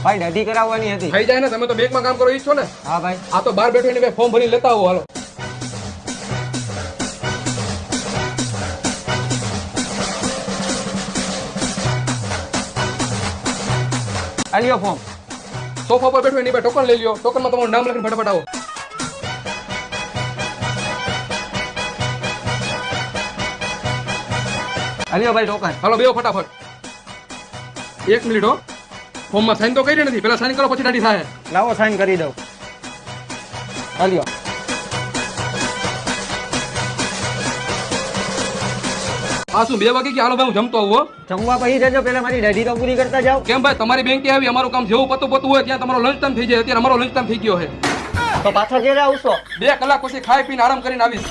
ભાઈ દાઢી કરાવવાની હતી. થઈ જાય ને, તમે તો બેંકમાં કામ કરો ઈ જ છો ને? હા ભાઈ. આ તો બહાર બેઠો એને બે ફોર્મ ભરીને લેતા આવો હાલો. આ લ્યો ફોર્મ. સોફા પર બેઠો એની બે ટોકન લઈ લ્યો. ટોકનમાં તમારું નામ લખીને ફટાફટ આવો. આ લ્યો ભાઈ ટોકન. હાલો બેહો ફટાફટ. 1 મિનિટ હો. ફોર્મમાં સાઈન તો કરી નથી. પેલા સાઈન કરો પછી દાઢી થાય. લાવો સાઈન કરી દઉં. આ લ્યો. આ શું 2 વાગે કે હાલો ભાઈ હું જમતો આવું હો. જમવા પછી જજો, પેલા મારી દાઢી તો પૂરી કરતા જાઓ. કેમ ભાઈ તમારી બેંકે આવી અમારું કામ જેવું પતું હોય ત્યાં તમારો લંચ ટાઈમ થઈ જાય. અત્યારે અમારો લંચ ટાઈમ થઈ ગયો છે. તો પાછા ઘેરે આવશો? 2 કલાક પછી ખાઈ પીને આરામ કરીને આવીશ.